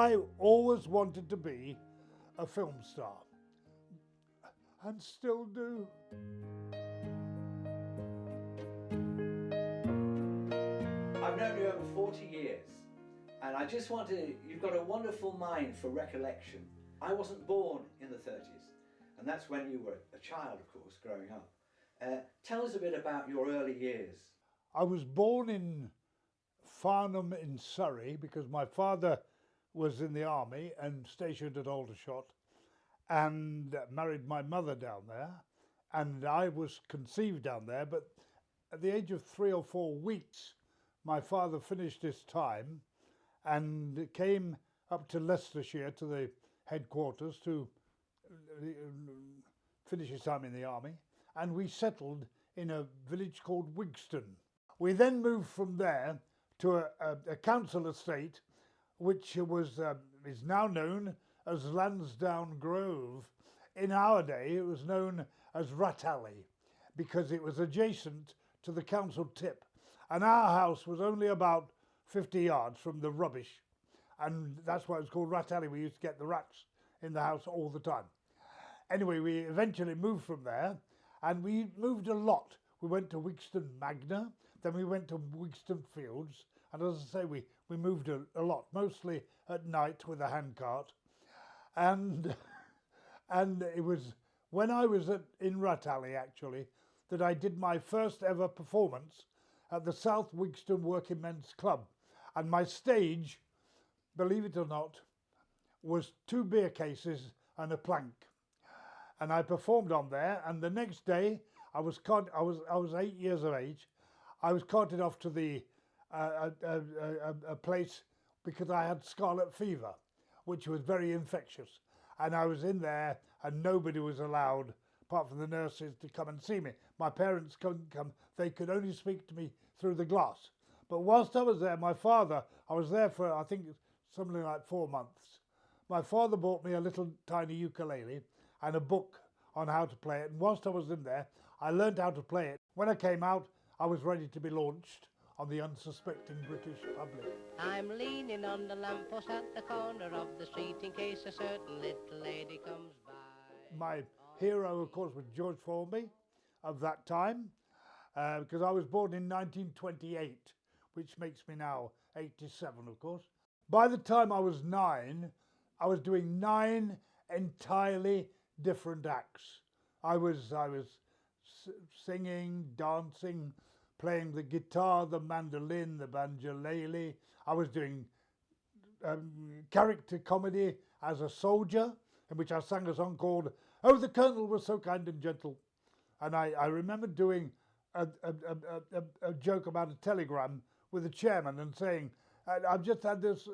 I always wanted to be a film star, and still do. I've known you over 40 years, and I just want to, you've got a wonderful mind for recollection. I wasn't born in the 30s, and that's when you were a child, of course, growing up. Tell us a bit about your early years. I was born in Farnham in Surrey because my father was in the army and stationed at Aldershot, and married my mother down there, and I was conceived down there, but at the age of 3 or 4 weeks my father finished his time and came up to Leicestershire to the headquarters to finish his time in the army, and we settled in a village called Wigston. We then moved from there to a council estate which is now known as Lansdowne Grove. In our day it was known as Rat Alley because it was adjacent to the council tip, and our house was only about 50 yards from the rubbish, and that's why it was called Rat Alley. We used to get the rats in the house all the time. Anyway, we eventually moved from there, and we moved a lot. We went to Wigston Magna, then we went to Wigston Fields, and as I say, we moved a lot, mostly at night with a handcart. And it was when I was in Rat Alley, actually, that I did my first ever performance at the South Wigston Working Men's Club. And my stage, believe it or not, was 2 beer cases and a plank. And I performed on there, and the next day I was 8 years of age. I was carted off to the a place because I had scarlet fever, which was very infectious, and I was in there, and nobody was allowed, apart from the nurses, to come and see me. My parents couldn't come; they could only speak to me through the glass. But whilst I was there, my father, I was there for I think something like 4 months. My father bought me a little tiny ukulele and a book on how to play it, and whilst I was in there, I learned how to play it. When I came out, I was ready to be launched on the unsuspecting British public. I'm leaning on the lamppost at the corner of the street in case a certain little lady comes by. My hero, of course, was George Formby of that time, because I was born in 1928, which makes me now 87, of course. By the time I was 9, I was doing 9 entirely different acts. I was singing, dancing, playing the guitar, the mandolin, the banjolele. I was doing character comedy as a soldier, in which I sang a song called "Oh, the Colonel Was So Kind and Gentle." And I remember doing a joke about a telegram with the chairman and saying, "I've just had this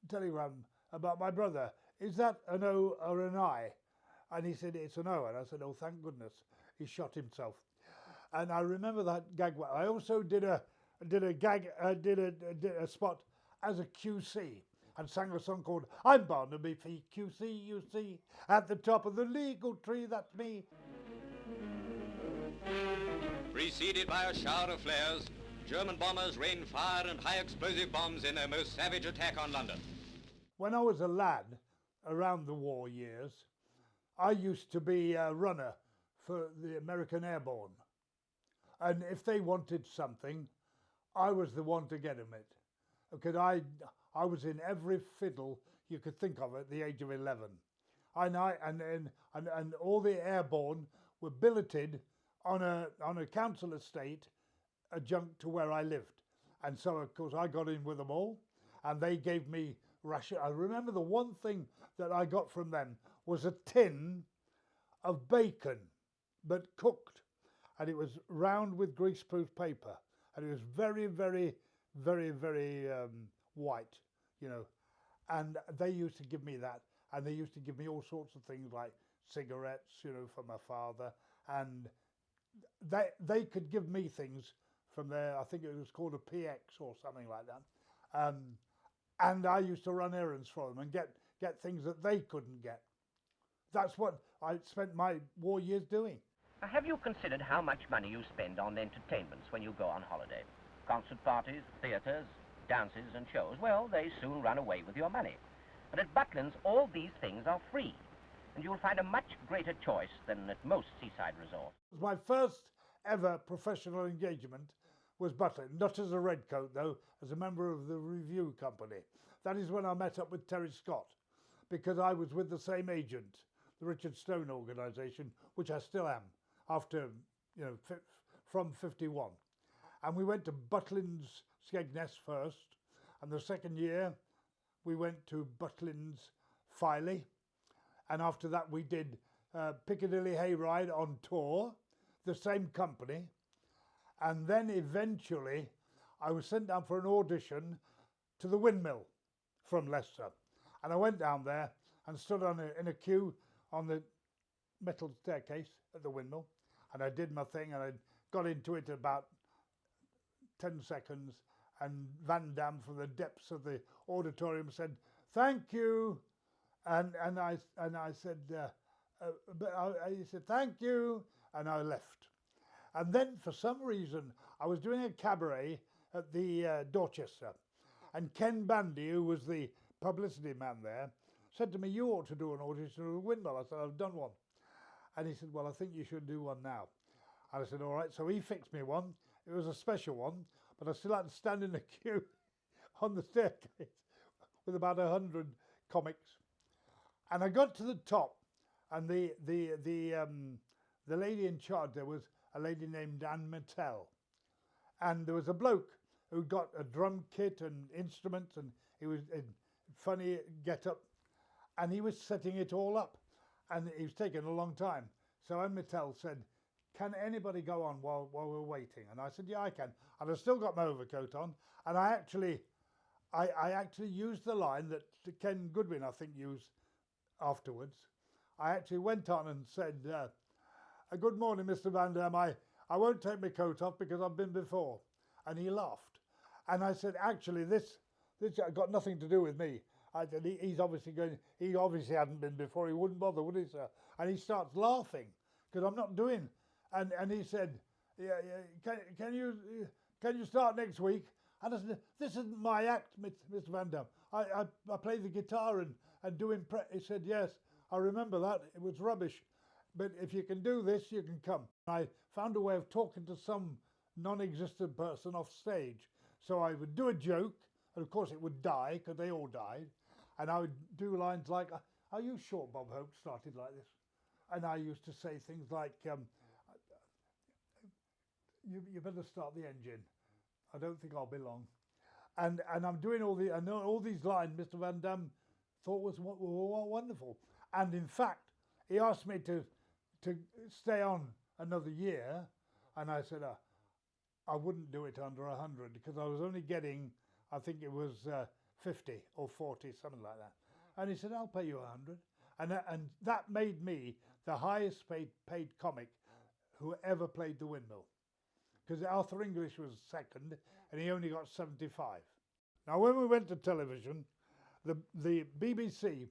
telegram about my brother. Is that an O or an I?" And he said, "It's an O." And I said, "Oh, thank goodness, he shot himself." And I remember that gag. I also did a spot as a QC and sang a song called "I'm Barnaby Fee, QC, you see, at the top of the legal tree, that's me." Preceded by a shower of flares, German bombers rained fire and high explosive bombs in their most savage attack on London. When I was a lad, around the war years, I used to be a runner for the American Airborne. And if they wanted something, I was the one to get them it. Because I was in every fiddle you could think of at the age of 11. And all the airborne were billeted on a council estate adjunct to where I lived. And so, of course, I got in with them all, and they gave me ration. I remember the one thing that I got from them was a tin of bacon, but cooked. And it was round with greaseproof paper, and it was very, very, very, very white, you know. And they used to give me that, and they used to give me all sorts of things like cigarettes, you know, for my father, and they could give me things from there. I think it was called a PX or something like that, and I used to run errands for them and get things that they couldn't get. That's what I spent my war years doing. Have you considered how much money you spend on entertainments when you go on holiday? Concert parties, theatres, dances and shows, well, they soon run away with your money. But at Butlins, all these things are free, and you'll find a much greater choice than at most seaside resorts. My first ever professional engagement was Butlin, not as a redcoat though, as a member of the review company. That is when I met up with Terry Scott, because I was with the same agent, the Richard Stone organisation, which I still am, after, you know, from 51. And we went to Butlins Skegness first, and the second year we went to Butlins Filey, and after that we did Piccadilly Hayride on tour, the same company, and then eventually I was sent down for an audition to the Windmill from Leicester, and I went down there and stood in a queue on the metal staircase at the Windmill, and I did my thing, and I got into it about 10 seconds, and Van Damme from the depths of the auditorium said, "Thank you," and I said, he said, "Thank you," and I left. And then for some reason I was doing a cabaret at the Dorchester, and Ken Bandy, who was the publicity man there, said to me, "You ought to do an audition at the Windmill." I said, "I've done one." And he said, "Well, I think you should do one now." And I said, "All right." So he fixed me one. It was a special one, but I still had to stand in the queue on the staircase with about 100 comics. And I got to the top, and the lady in charge there was a lady named Anne Mattel, and there was a bloke who got a drum kit and instruments, and he was in funny get-up, and he was setting it all up, and it was taking a long time. So Anne Mattel said, "Can anybody go on while we're waiting?" And I said, "Yeah, I can." And I still got my overcoat on, and I actually used the line that Ken Goodwin, I think, used afterwards. I actually went on and said, "Good morning, Mr. Van Damme. I won't take my coat off because I've been before." And he laughed. And I said, "Actually, this got nothing to do with me." I said, he obviously hadn't been before. He wouldn't bother, would he, sir?" And he starts laughing because I'm not doing. And he said, "Yeah, can you start next week?" And I said, "This isn't my act, Mr. Van Damme. I play the guitar and do He said, "Yes, I remember that. It was rubbish. But if you can do this, you can come." I found a way of talking to some non-existent person off stage. So I would do a joke, and of course it would die, because they all died. And I would do lines like, "Are you sure Bob Hope started like this?" And I used to say things like, you better start the engine. I don't think I'll be long. And I'm doing all these lines Mr. Van Damme thought were wonderful. And in fact, he asked me to stay on another year, and I said I wouldn't do it under 100 because I was only getting, I think it was 50 or 40, something like that. And he said, "I'll pay you 100. And that made me the highest paid comic who ever played the Windmill. Because Arthur English was second, and he only got 75. Now, when we went to television, the BBC,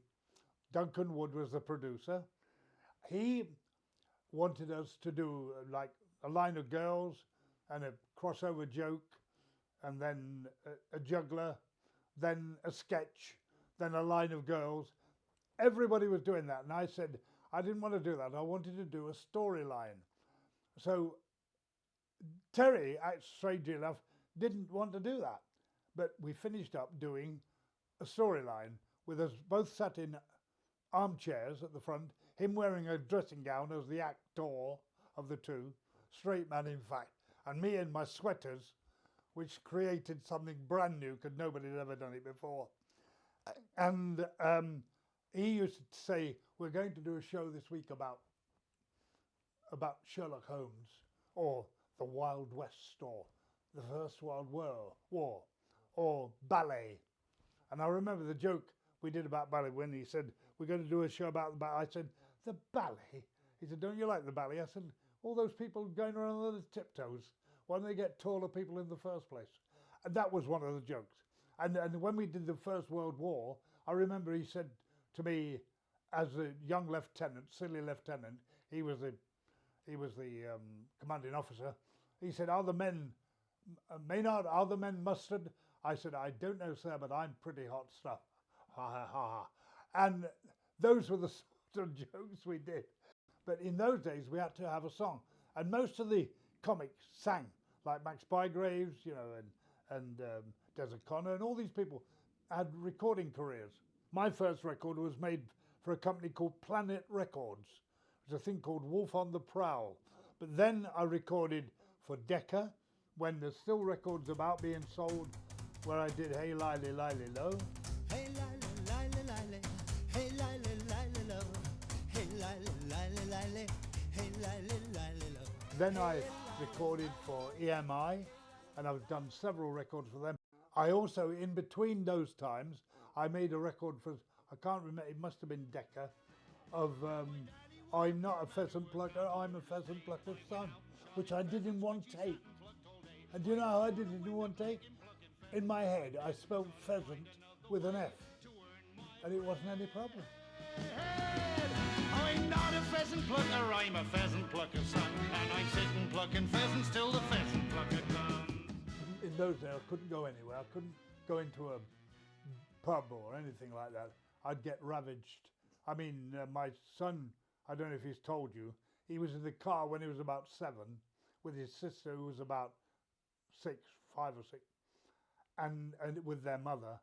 Duncan Wood was the producer. He wanted us to do like a line of girls and a crossover joke, and then a juggler, then a sketch, then a line of girls. Everybody was doing that, and I said I didn't want to do that. I wanted to do a storyline. So Terry, strangely enough, didn't want to do that. But we finished up doing a storyline with us both sat in armchairs at the front, him wearing a dressing gown as the actor of the two, straight man in fact, and me in my sweaters, which created something brand new because nobody had ever done it before. And he used to say, "We're going to do a show this week about Sherlock Holmes, or the Wild West, or the First World War, or ballet." And I remember the joke we did about ballet when he said, "We're going to do a show about the ballet." I said, "The ballet?" He said, "Don't you like the ballet?" I said, "All those people going around on the tiptoes, why don't they get taller people in the first place?" And that was one of the jokes. And when we did the First World War, I remember he said to me, as a young lieutenant, silly lieutenant, he was the commanding officer. He said, "Are the men, Maynard, are the men mustered?" I said, I don't know, sir, but I'm pretty hot stuff. Ha ha ha ha. And those were the sort of jokes we did. But in those days, we had to have a song. And most of the comics sang, like Max Bygraves, you know, and Desert Connor, and all these people had recording careers. My first record was made for a company called Planet Records. It was a thing called Wolf on the Prowl. But then I recorded for Decca, when there's still records about being sold, where I did Hey Lily Lily Low. Hey Lily Lily Lily, hey Lily Lily Low, hey Lily Lily Lily, hey Lily Lily Low. Then I recorded for EMI, and I've done several records for them. I also, in between those times, I made a record for, I can't remember, it must have been Decca, of I'm not a pheasant plucker, I'm a pheasant plucker's son, which I did in one take. And do you know how I did it in one take? In my head, I spelled pheasant with an F, and it wasn't any problem. I'm not a pheasant plucker, I'm a pheasant plucker's son, and I'm sitting plucking pheasants till the pheasant plucker comes. In those days, I couldn't go anywhere. I couldn't go into a pub or anything like that. I'd get ravaged. I mean, my son, I don't know if he's told you, he was in the car when he was about 7 with his sister who was about 5 or 6, and with their mother,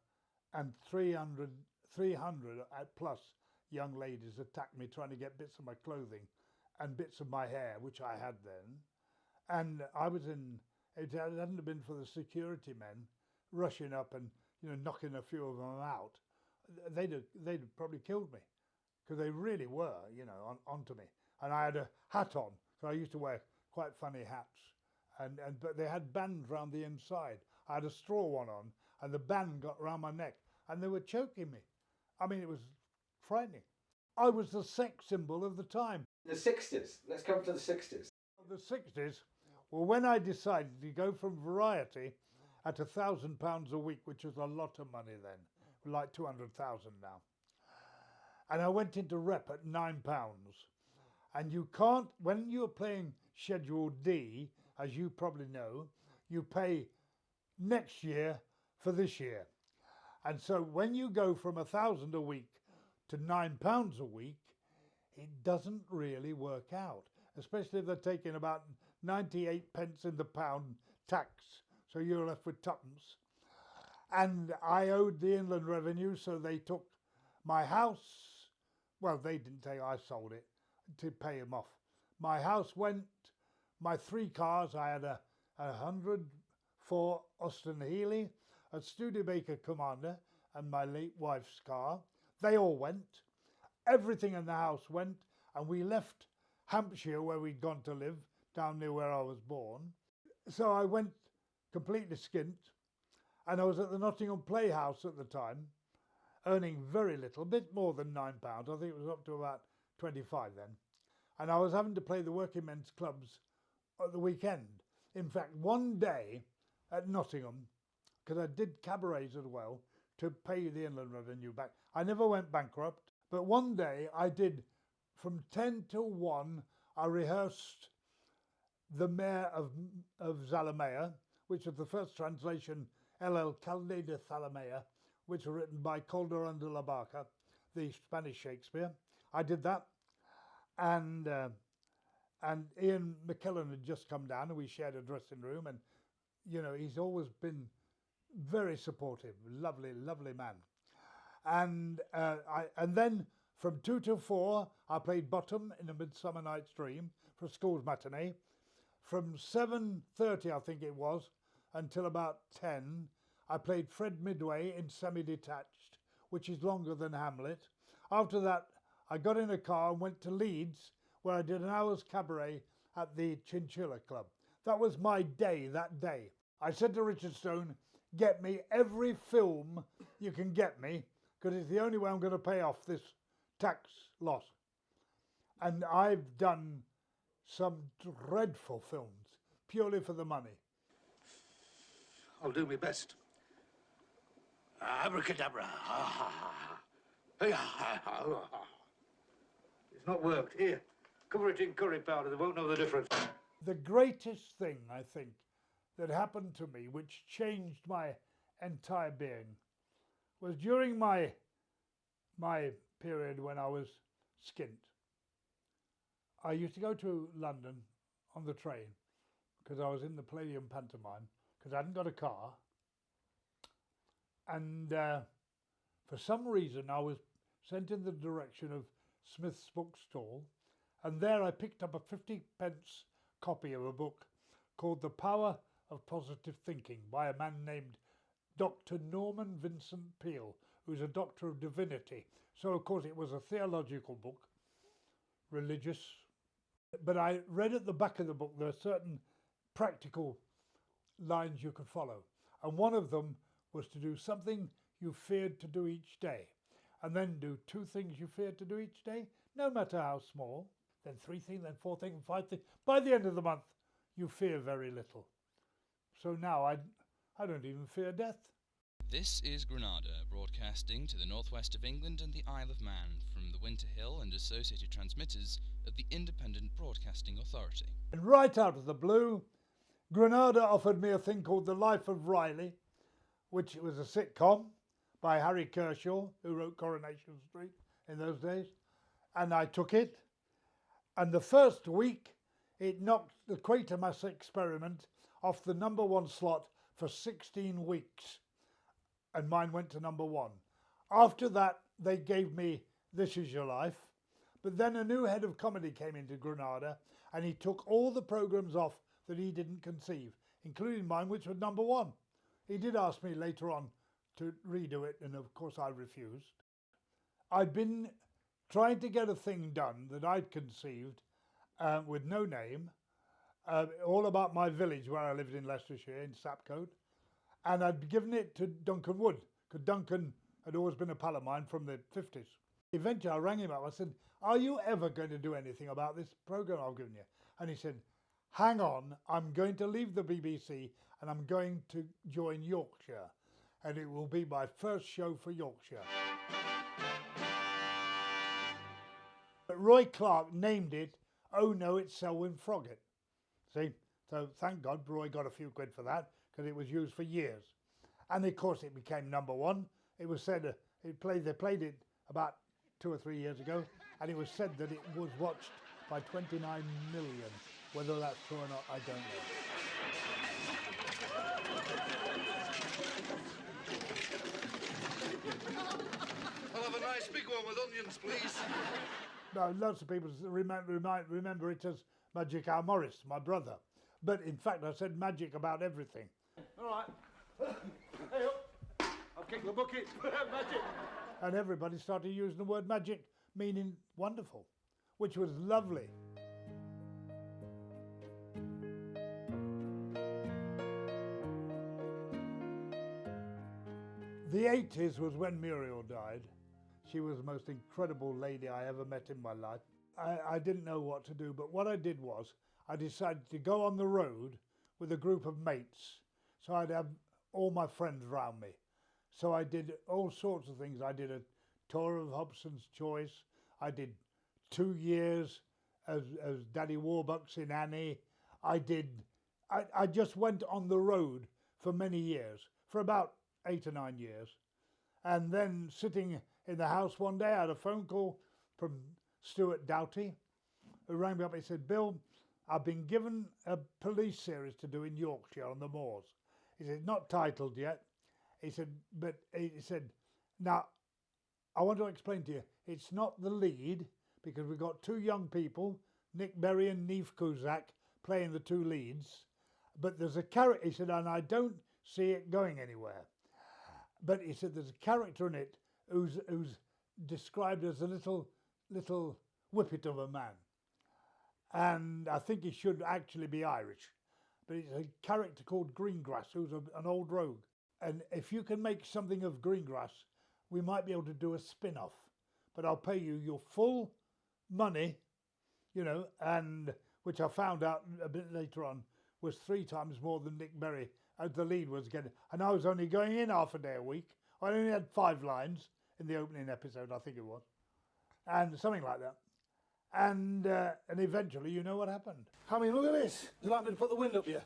and 300 plus young ladies attacked me trying to get bits of my clothing and bits of my hair, which I had then. And I was in, it hadn't been for the security men rushing up and, you know, knocking a few of them out, they'd probably killed me, because they really were, you know, onto me. And I had a hat on, so I used to wear quite funny hats. But they had bands round the inside. I had a straw one on, and the band got round my neck, and they were choking me. I mean, it was frightening. I was the sex symbol of the time. The 60s. Let's come to the 60s. The 60s, well, when I decided to go from Variety at £1,000 a week, which was a lot of money then, like 200,000 now, and I went into rep at £9. And you can't, when you're playing Schedule D, as you probably know, you pay next year for this year. And so when you go from 1,000 a week to £9 a week, it doesn't really work out, especially if they're taking about 98 pence in the pound tax. So you're left with tuppence. And I owed the Inland Revenue, so they took my house. Well, they didn't take, I sold it to pay them off. My house went, my 3 cars, I had a 104 Austin Healey, a Studebaker Commander, and my late wife's car. They all went. Everything in the house went, and we left Hampshire, where we'd gone to live, down near where I was born. So I went completely skint, and I was at the Nottingham Playhouse at the time, earning very little, a bit more than £9. I think it was up to about 25 then. And I was having to play the working men's clubs at the weekend. In fact, one day at Nottingham, because I did cabarets as well, to pay the Inland Revenue back. I never went bankrupt, but one day I did, from 10 till 1, I rehearsed The Mayor of Zalamea, which was the first translation, El Alcalde de Zalamea, which was written by Calderón de la Barca, the Spanish Shakespeare. I did that, and Ian McKellen had just come down, and we shared a dressing room, and you know, he's always been very supportive, lovely, lovely man. And then from 2 till 4, I played Bottom in A Midsummer Night's Dream for a school's matinee. From 7:30, I think it was, until about 10, I played Fred Midway in Semi-Detached, which is longer than Hamlet. After that, I got in a car and went to Leeds, where I did an hour's cabaret at the Chinchilla Club. That was my day, that day. I said to Richard Stone, get me every film you can get me, because it's the only way I'm going to pay off this tax loss. And I've done some dreadful films, purely for the money. I'll do my best. Abracadabra. It's not worked. Here, cover it in curry powder. They won't know the difference. The greatest thing, I think, that happened to me, which changed my entire being was during my period when I was skint. I used to go to London on the train because I was in the Palladium pantomime because I hadn't got a car, and for some reason I was sent in the direction of Smith's bookstall, and there I picked up a 50p copy of a book called The Power of Positive Thinking by a man named Dr. Norman Vincent Peale, who's a doctor of divinity. So of course it was a theological book, religious, but I read at the back of the book there are certain practical lines you could follow, and one of them was to do something you feared to do each day, and then do 2 things you feared to do each day, no matter how small, then 3 things, then 4 things, 5 things. By the end of the month, you fear very little. So now I don't even fear death. This is Granada, broadcasting to the northwest of England and the Isle of Man from the Winter Hill and associated transmitters of the Independent Broadcasting Authority. And right out of the blue, Granada offered me a thing called The Life of Riley, which was a sitcom by Harry Kershaw, who wrote Coronation Street in those days. And I took it. And the first week, it knocked the Quatermass Experiment off the #1 slot for 16 weeks. And mine went to #1. After that, they gave me This Is Your Life. But then a new head of comedy came into Granada, and he took all the programmes off that he didn't conceive, including mine, which was #1. He did ask me later on to redo it, and of course I refused. I'd been trying to get a thing done that I'd conceived with no name, all about my village where I lived in Leicestershire, in Sapcote, and I'd given it to Duncan Wood, because Duncan had always been a pal of mine from the 50s. Eventually I rang him up, I said, "Are you ever going to do anything about this programme I've given you?" And he said, "Hang on, I'm going to leave the BBC and I'm going to join Yorkshire, and it will be my first show for Yorkshire." But Roy Clark named it Oh No, It's Selwyn Froggatt. See, so thank God Roy got a few quid for that, because it was used for years. And of course it became #1. It was said, they played it about 2 or 3 years ago, and it was said that it was watched by 29 million. Whether that's true or not, I don't know. I'll have a nice big one with onions, please. No, lots of people remember it as Magic Al Morris, my brother. But in fact, I said magic about everything. All right. Hey up. I'll kick the bucket. Magic. And everybody started using the word magic, meaning wonderful, which was lovely. The 80s was when Muriel died. She was the most incredible lady I ever met in my life. I didn't know what to do, but what I did was I decided to go on the road with a group of mates, so I'd have all my friends round me. So I did all sorts of things. I did a tour of Hobson's Choice. I did 2 years as Daddy Warbucks in Annie. I just went on the road for many years, for about 8 or 9 years. And then sitting in the house one day, I had a phone call from Stuart Doughty, who rang me up. He said, "Bill, I've been given a police series to do in Yorkshire on the moors." He said, "Not titled yet." He said, "Now, I want to explain to you, it's not the lead, because we've got 2 young people, Nick Berry and Neve Cusack, playing the 2 leads, but there's a character," he said, "and I don't see it going anywhere. But," he said, "there's a character in it who's described as a little whippet of a man. And I think he should actually be Irish. But it's a character called Greengrass, who's an old rogue. And if you can make something of Greengrass, we might be able to do a spin-off. But I'll pay you your full money, and which I found out a bit later on was 3 times more than Nick Berry as the lead was getting. And I was only going in half a day a week. I only had 5 lines in the opening episode, I think it was, and something like that. And eventually, you know what happened. I mean, look at this. Would you like me to put the wind up here?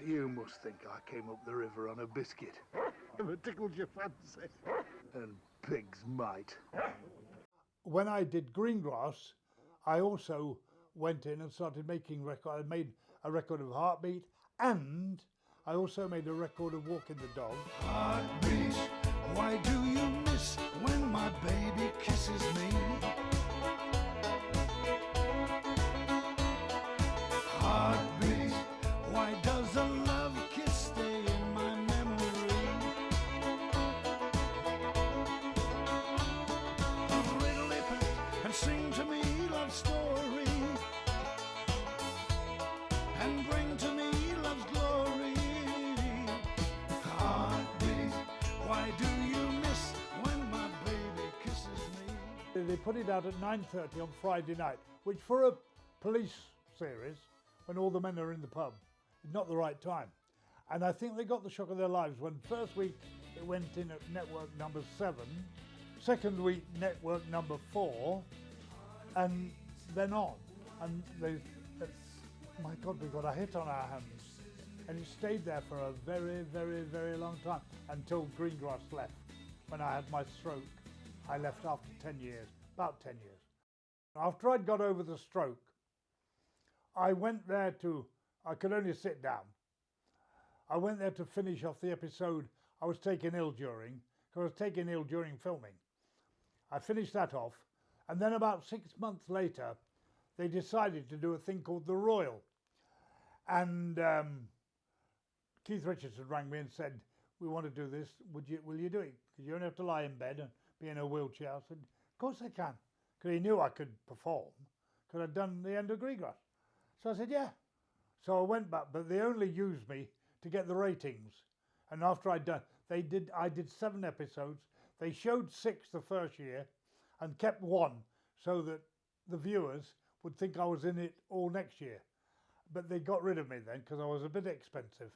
You must think I came up the river on a biscuit. If it tickled your fancy. And pigs might. When I did Greengrass, I also went in and started making records. I made a record of Heartbeat, and I also made a record of Walking the Dog. Heartbeat, why do you miss when my baby kisses me? Heartbeat, why does a love kiss stay in my memory? Riddle it and sing to me love story, and bring to me love's glory. Heartbeat, why do you miss when my baby kisses me? They put it out at 9:30 on Friday night, which for a police series, when all the men are in the pub, is not the right time. And I think they got the shock of their lives when first week it went in at network number 7, second week network number 4, and then on. And they, my God, we got a hit on our hands. And it stayed there for a very, very, very long time until Greengrass left. When I had my stroke, I left after 10 years, about 10 years. After I'd got over the stroke, I went there I could only sit down. I went there to finish off the episode I was taken ill during, because I was taken ill during filming. I finished that off, and then about 6 months later, they decided to do a thing called The Royal. And Keith Richardson rang me and said, we want to do this, will you do it? Because you only have to lie in bed and be in a wheelchair. I said, of course I can. Because he knew I could perform, because I'd done the end of Greengrass. So I said, yeah. So I went back, but they only used me to get the ratings. And after I did 7 episodes. They showed 6 the first year and kept 1 so that the viewers would think I was in it all next year. But they got rid of me then because I was a bit expensive,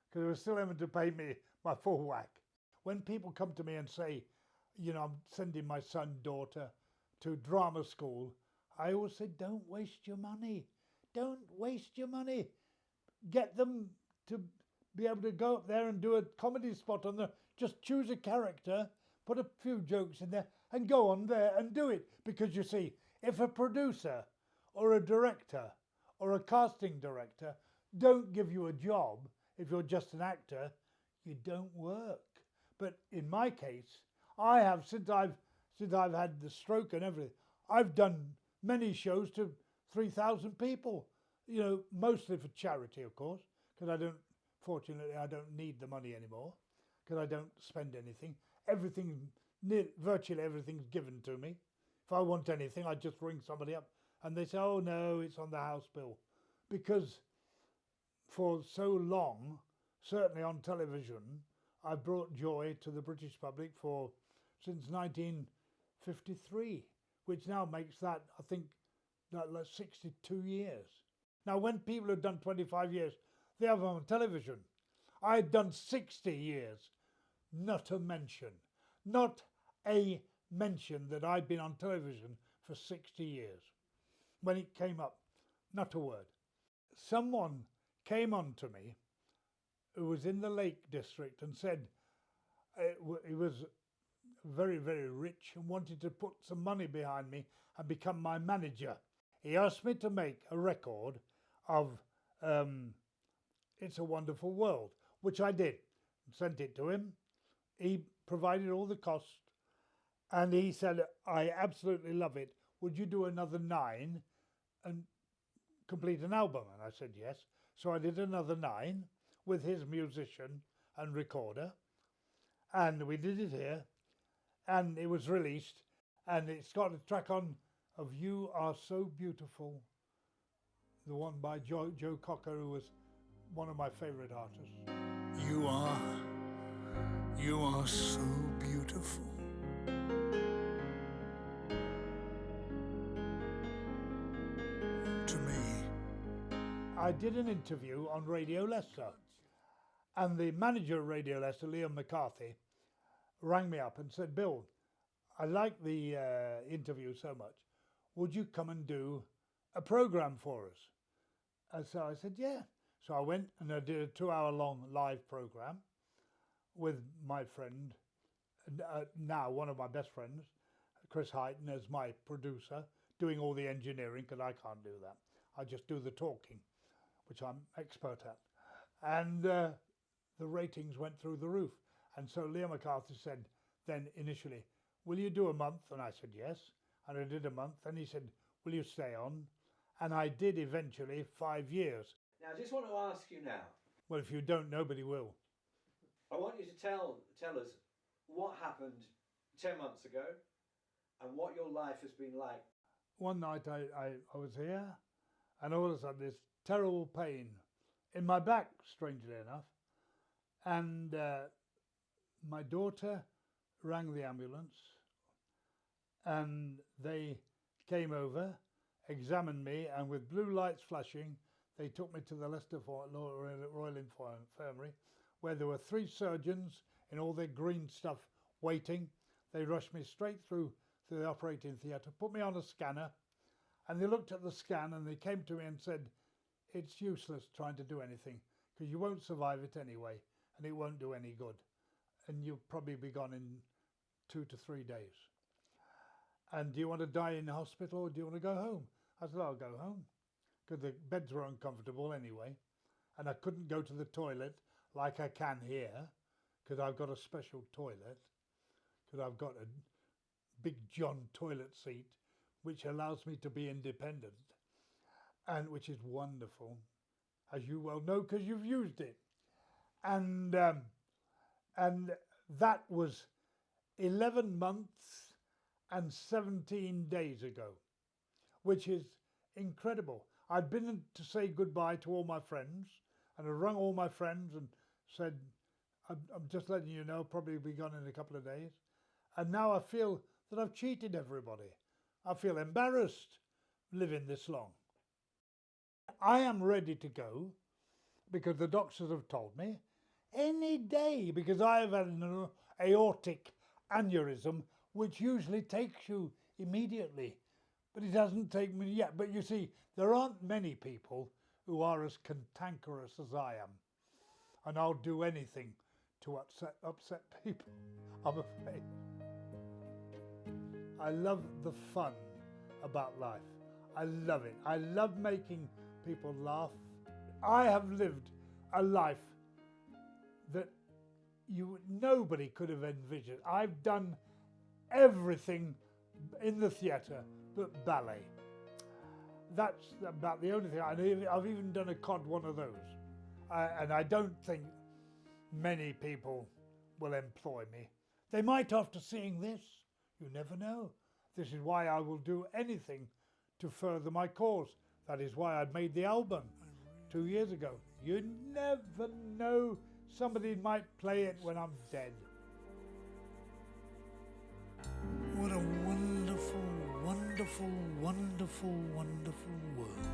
because they were still having to pay me my full whack. When people come to me and say, you know, I'm sending my son, daughter to drama school, I always say, don't waste your money. Don't waste your money. Get them to be able to go up there and do a comedy spot on just choose a character, put a few jokes in there and go on there and do it. Because you see, if a producer or a director or a casting director don't give you a job, if you're just an actor, you don't work. But in my case, I have, since I've had the stroke and everything, I've done many shows to 3,000 people, you know, mostly for charity, of course, because fortunately, I don't need the money anymore, because I don't spend anything. Virtually everything's given to me. If I want anything, I just ring somebody up and they say, oh no, it's on the house bill. Because for so long, certainly on television, I've brought joy to the British public since 1953, which now makes that, I think, like 62 years. Now, when people have done 25 years, they have on television. I had done 60 years, not a mention that I'd been on television for 60 years. When it came up, not a word. Someone came on to me who was in the Lake District and said he was very, very rich and wanted to put some money behind me and become my manager. He asked me to make a record of It's a Wonderful World, which I did. Sent it to him. He provided all the costs, and he said, I absolutely love it. Would you do another 9 and complete an album? And I said, yes. So I did another 9 with his musician and recorder, and we did it here, and it was released, and it's got a track on of You Are So Beautiful, the one by Joe Cocker, who was one of my favorite artists. You are so beautiful. To me. I did an interview on Radio Leicester, and the manager of Radio Leicester, Liam McCarthy, rang me up and said, Bill, I like the interview so much. Would you come and do a program for us? And so I said, yeah. So I went and I did a 2-hour-long live program with my friend, now one of my best friends, Chris Heighton, as my producer, doing all the engineering, because I can't do that. I just do the talking, which I'm expert at. And the ratings went through the roof. And so Leo McCarthy said then initially, will you do a month? And I said, yes. And I did a month. And he said, will you stay on? And I did eventually 5 years. Now, I just want to ask you now. Well, if you don't, nobody will. I want you to tell us what happened 10 months ago and what your life has been like. One night I was here, and all of a sudden this terrible pain in my back, strangely enough. And my daughter rang the ambulance, and they came over, examined me, and with blue lights flashing, they took me to the Leicester Royal Infirmary, where there were 3 surgeons in all their green stuff waiting. They rushed me straight through to the operating theatre, put me on a scanner, and they looked at the scan and they came to me and said, it's useless trying to do anything because you won't survive it anyway and it won't do any good. And you'll probably be gone in 2 to 3 days. And do you want to die in hospital or do you want to go home? I said, I'll go home because the beds were uncomfortable anyway. And I couldn't go to the toilet like I can here because I've got a special toilet, because I've got a Big John toilet seat, which allows me to be independent, and which is wonderful, as you well know, because you've used it. And that was 11 months and 17 days ago, which is incredible. I'd been to say goodbye to all my friends, and I rung all my friends and said, I'm just letting you know, probably be gone in a couple of days. And now I feel that I've cheated everybody. I feel embarrassed living this long. I am ready to go because the doctors have told me any day, because I have had an aortic aneurysm, which usually takes you immediately, but it hasn't taken me yet. But you see, there aren't many people who are as cantankerous as I am, and I'll do anything to upset people, I'm afraid. I love the fun about life. I love it. I love making people laugh. I have lived a life that nobody could have envisioned. I've done everything in the theatre but ballet. That's about the only thing. I've even done a cod one of those. And I don't think many people will employ me. They might after seeing this. You never know. This is why I will do anything to further my cause. That is why I made the album 2 years ago. You never know. Somebody might play it when I'm dead. What a wonderful, wonderful, wonderful, wonderful world.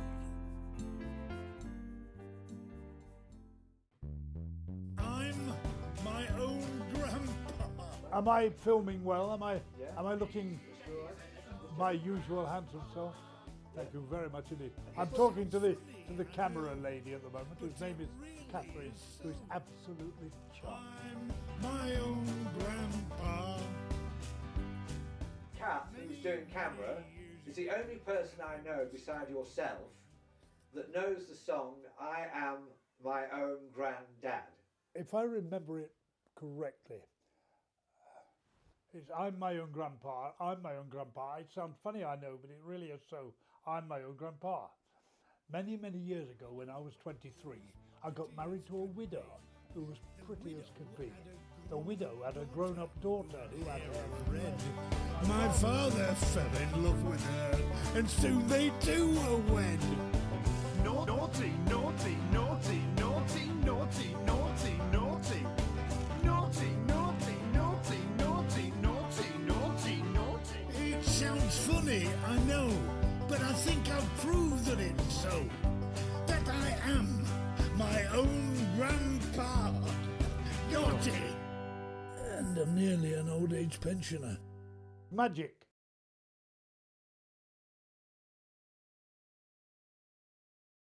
I'm my own grandpa. Am I filming well? Am I looking my usual handsome self? Thank you very much indeed. I'm talking to the camera lady at the moment, whose name is Kathryn, who is absolutely charming. I'm my own grandpa. Kath, who's doing camera, is the only person I know beside yourself that knows the song I Am My Own Granddad. If I remember it correctly, it's I'm my own grandpa, I'm my own grandpa. It sounds funny, I know, but it really is so. I'm my own grandpa. Many, many years ago, when I was 23, I got married to a widow who was pretty as could be. The widow had a grown-up daughter who had a red. My father fell in love with her, and soon they too were wed. Naughty, naughty, naughty, naughty, naughty, naughty, naughty. Naughty, naughty, naughty, naughty, naughty, naughty, naughty. It sounds funny, I know, but I think I'll prove that it's so. That I am my own grandpa. Naughty. And I'm nearly an old age pensioner. magic.